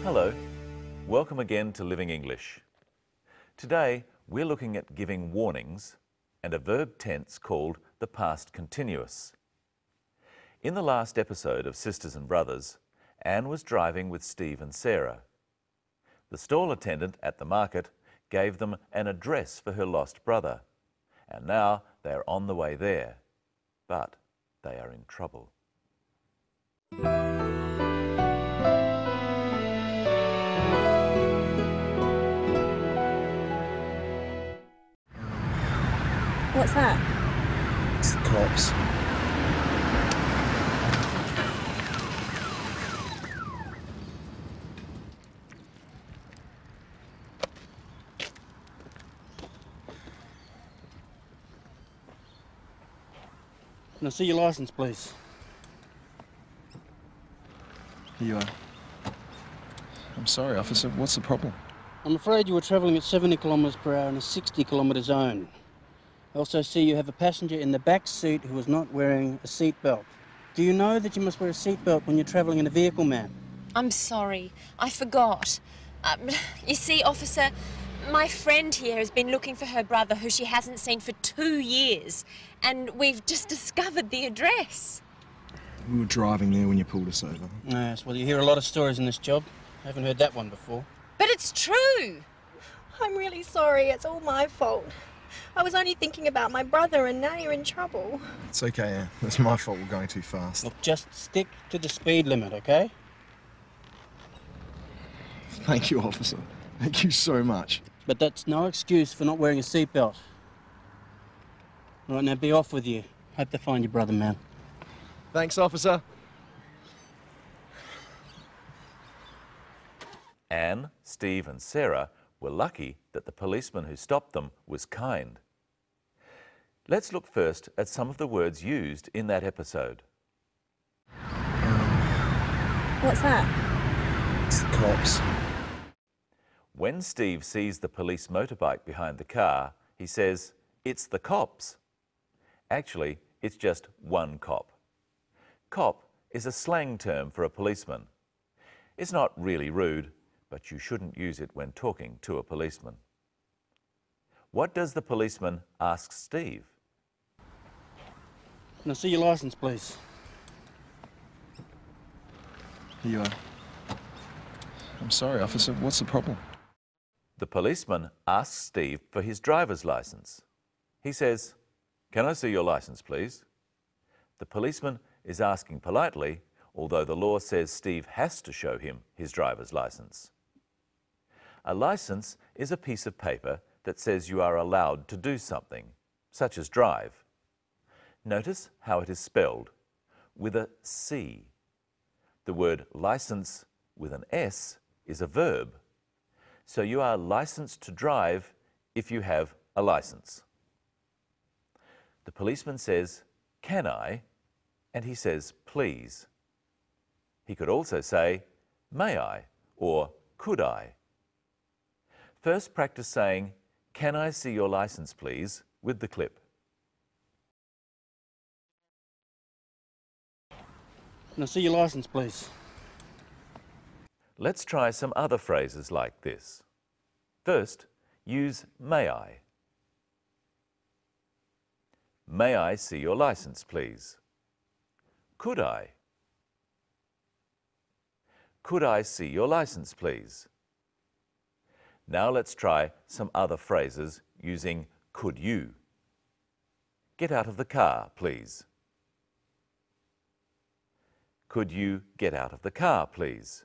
Hello, welcome again to Living English. Today we're looking at giving warnings and a verb tense called the past continuous. In the last episode of Sisters and Brothers, Anne was driving with Steve and Sarah. The stall attendant at the market gave them an address for her lost brother, and now they are on the way there, but they are in trouble. What's that? It's the cops. Can I see your license, please? Here you are. I'm sorry, officer. What's the problem? I'm afraid you were travelling at 70 kilometres per hour in a 60-kilometre zone. I also see you have a passenger in the back seat who is not wearing a seatbelt. Do you know that you must wear a seatbelt when you're travelling in a vehicle, ma'am? I'm sorry, I forgot. You see, officer, my friend here has been looking for her brother who she hasn't seen for 2 years, and we've just discovered the address. We were driving there when you pulled us over. Yes, well, you hear a lot of stories in this job. I haven't heard that one before. But it's true. I'm really sorry, it's all my fault. I was only thinking about my brother and now you're in trouble. It's okay, Anne. It's my fault we're going too fast. Look, just stick to the speed limit, okay? Thank you, officer. Thank you so much. But that's no excuse for not wearing a seatbelt. All right, now be off with you. Hope to find your brother, man. Thanks, officer. Anne, Steve and Sarah were lucky that the policeman who stopped them was kind. Let's look first at some of the words used in that episode. What's that? It's the cops. When Steve sees the police motorbike behind the car, he says, "It's the cops." Actually, it's just one cop. Cop is a slang term for a policeman. It's not really rude, but you shouldn't use it when talking to a policeman. What does the policeman ask Steve? Can I see your license, please? Here you are. I'm sorry, officer. What's the problem? The policeman asks Steve for his driver's license. He says, "Can I see your license, please?" The policeman is asking politely, although the law says Steve has to show him his driver's license. A license is a piece of paper that says you are allowed to do something, such as drive. Notice how it is spelled, with a C. The word license with an S is a verb. So you are licensed to drive if you have a license. The policeman says, "Can I?" and he says, "Please." He could also say, "May I?" or "Could I?" First practice saying, "Can I see your license, please?" with the clip. Can I see your license, please? Let's try some other phrases like this. First, use "May I?" "May I see your license, please?" "Could I?" "Could I see your license, please?" Now let's try some other phrases using "could you?" "Get out of the car, please." "Could you get out of the car, please?"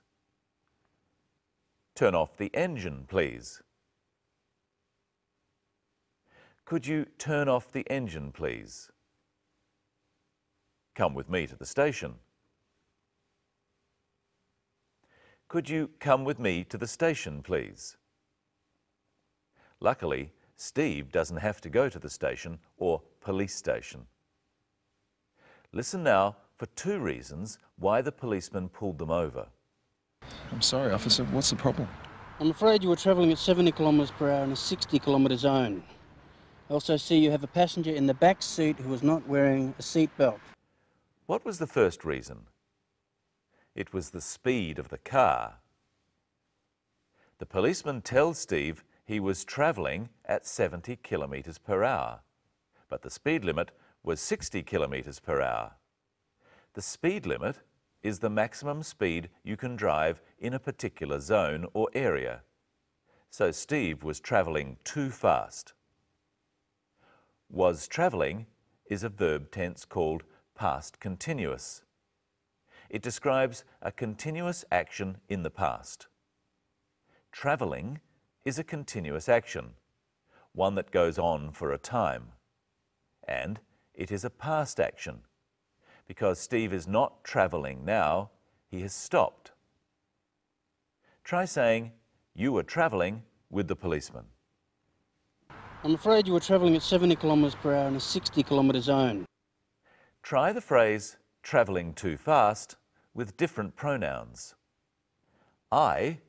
"Turn off the engine, please." "Could you turn off the engine, please?" "Come with me to the station." "Could you come with me to the station, please?" Luckily, Steve doesn't have to go to the station or police station. Listen now for 2 reasons why the policeman pulled them over. I'm sorry, officer. What's the problem? I'm afraid you were travelling at 70 kilometres per hour in a 60-kilometre zone. I also see you have a passenger in the back seat who is not wearing a seatbelt. What was the first reason? It was the speed of the car. The policeman tells Steve he was travelling at 70 kilometres per hour, but the speed limit was 60 kilometres per hour. The speed limit is the maximum speed you can drive in a particular zone or area. So Steve was travelling too fast. Was travelling is a verb tense called past continuous. It describes a continuous action in the past. Travelling is a continuous action, one that goes on for a time. And it is a past action. Because Steve is not travelling now, he has stopped. Try saying, you were travelling with the policeman. I'm afraid you were travelling at 70 kilometres per hour in a 60 kilometre zone. Try the phrase, travelling too fast, with different pronouns. I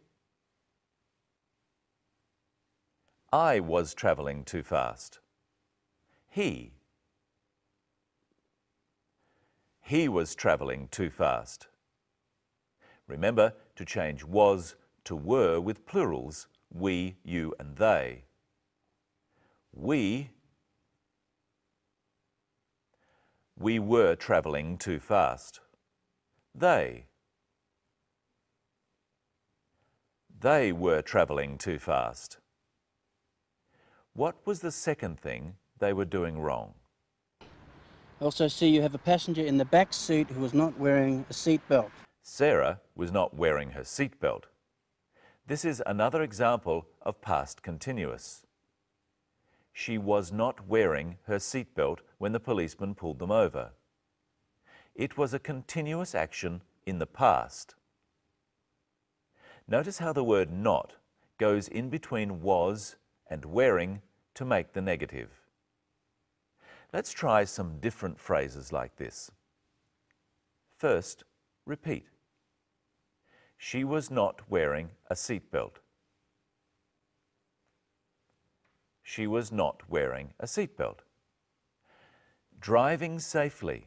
was travelling too fast. He was travelling too fast. Remember to change was to were with plurals, we, you and they. We were travelling too fast. They were travelling too fast. What was the second thing they were doing wrong? I also see you have a passenger in the back seat who was not wearing a seat belt. Sarah was not wearing her seatbelt. This is another example of past continuous. She was not wearing her seatbelt when the policeman pulled them over. It was a continuous action in the past. Notice how the word not goes in between was and wearing to make the negative. Let's try some different phrases like this. First, repeat. She was not wearing a seatbelt. She was not wearing a seatbelt. Driving safely.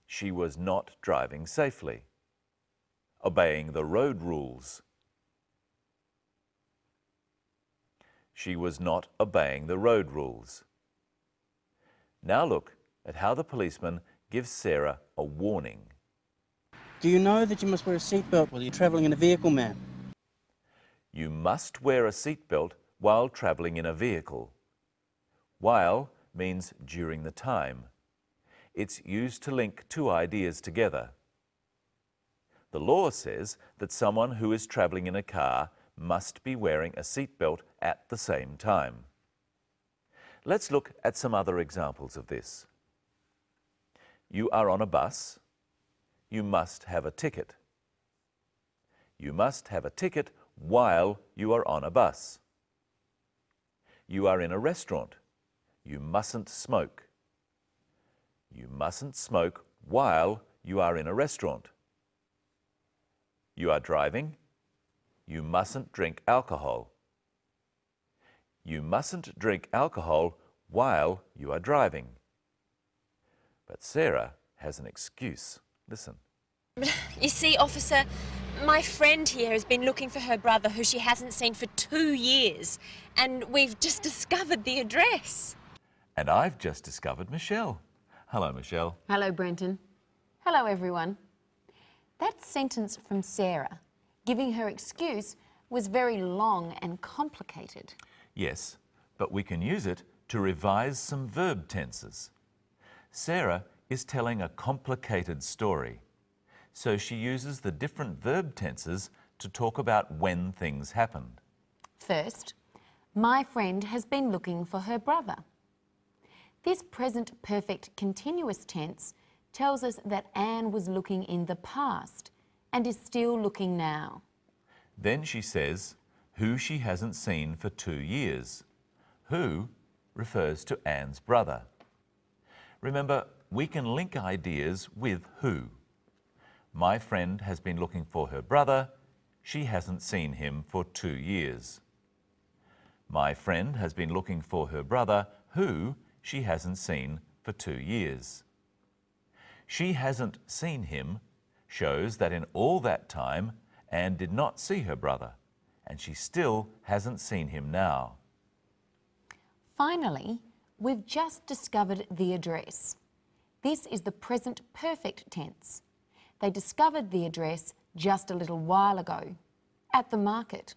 She was not driving safely. Obeying the road rules. She was not obeying the road rules. Now look at how the policeman gives Sarah a warning. Do you know that you must wear a seatbelt while you're travelling in a vehicle, ma'am? You must wear a seatbelt while travelling in a vehicle. While means during the time. It's used to link two ideas together. The law says that someone who is travelling in a car must be wearing a seatbelt at the same time. Let's look at some other examples of this. You are on a bus. You must have a ticket. You must have a ticket while you are on a bus. You are in a restaurant. You mustn't smoke. You mustn't smoke while you are in a restaurant. You are driving. You mustn't drink alcohol. You mustn't drink alcohol while you are driving. But Sarah has an excuse. Listen. You see, officer, my friend here has been looking for her brother who she hasn't seen for 2 years, and we've just discovered the address. And I've just discovered Michelle. Hello, Michelle. Hello, Brenton. Hello, everyone. That sentence from Sarah, giving her excuse, was very long and complicated. Yes, but we can use it to revise some verb tenses. Sarah is telling a complicated story, so she uses the different verb tenses to talk about when things happened. First, my friend has been looking for her brother. This present perfect continuous tense tells us that Anne was looking in the past and is still looking now. Then she says who she hasn't seen for 2 years. Who refers to Anne's brother. Remember, we can link ideas with who. My friend has been looking for her brother. She hasn't seen him for 2 years. My friend has been looking for her brother, who she hasn't seen for 2 years. She hasn't seen him shows that in all that time, Anne did not see her brother, and she still hasn't seen him now. Finally, we've just discovered the address. This is the present perfect tense. They discovered the address just a little while ago, at the market.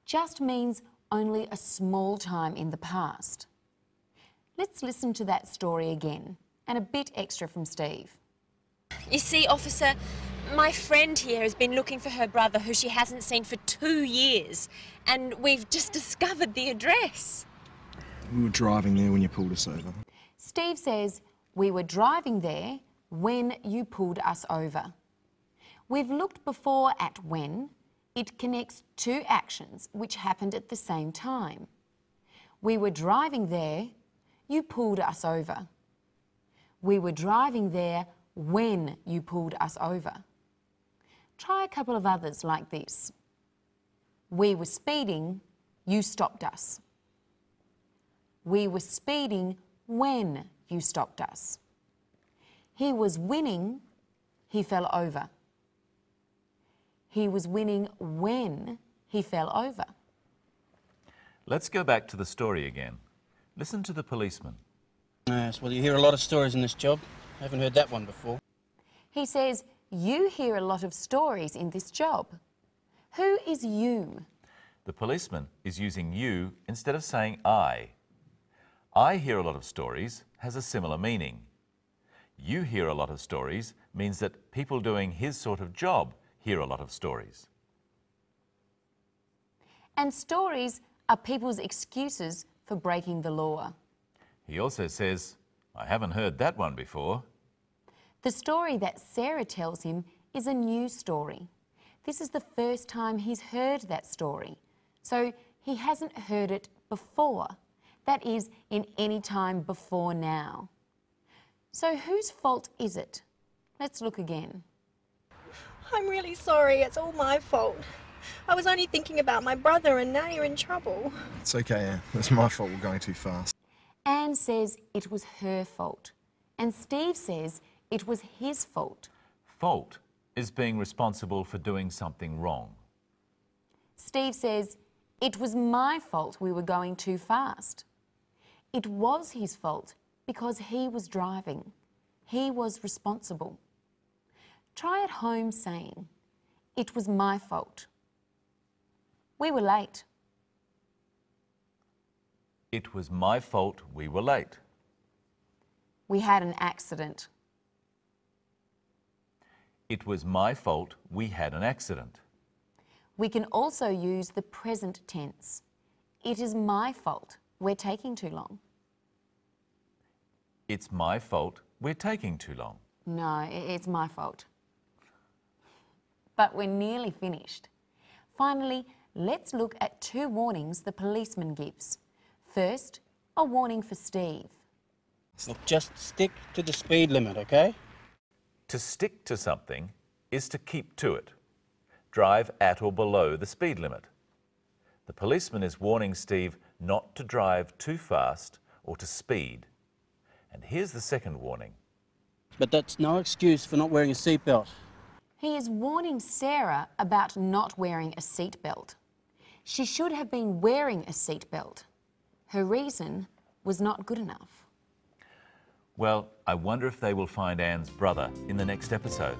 Just means only a small time in the past. Let's listen to that story again, and a bit extra from Steve. You see, officer, my friend here has been looking for her brother who she hasn't seen for 2 years, and we've just discovered the address. We were driving there when you pulled us over. Steve says, we were driving there when you pulled us over. We've looked before at when. It connects two actions which happened at the same time. We were driving there, you pulled us over. We were driving there when you pulled us over. Try a couple of others like this. We were speeding, you stopped us. We were speeding when you stopped us. He was winning, he fell over. He was winning when he fell over. Let's go back to the story again. Listen to the policeman. Yes, well, you hear a lot of stories in this job. I haven't heard that one before. He says, you hear a lot of stories in this job. Who is you? The policeman is using you instead of saying I. I hear a lot of stories has a similar meaning. You hear a lot of stories means that people doing his sort of job hear a lot of stories. And stories are people's excuses for breaking the law. He also says, I haven't heard that one before. The story that Sarah tells him is a new story. This is the first time he's heard that story, so he hasn't heard it before. That is, in any time before now. So whose fault is it? Let's look again. I'm really sorry, it's all my fault. I was only thinking about my brother and now you're in trouble. It's okay, Anne. It's my fault we're going too fast. Anne says it was her fault, and Steve says it was his fault. Fault is being responsible for doing something wrong. Steve says it was my fault we were going too fast. It was his fault because he was driving. He was responsible. Try at home saying, it was my fault. We were late. It was my fault we were late. We had an accident. It was my fault we had an accident. We can also use the present tense. It is my fault we're taking too long. It's my fault we're taking too long. No, it's my fault. But we're nearly finished. Finally, let's look at two warnings the policeman gives. First, a warning for Steve. Look, just stick to the speed limit, okay? To stick to something is to keep to it. Drive at or below the speed limit. The policeman is warning Steve not to drive too fast or to speed. And here's the second warning. But that's no excuse for not wearing a seatbelt. He is warning Sarah about not wearing a seatbelt. She should have been wearing a seatbelt. Her reason was not good enough. Well, I wonder if they will find Anne's brother in the next episode.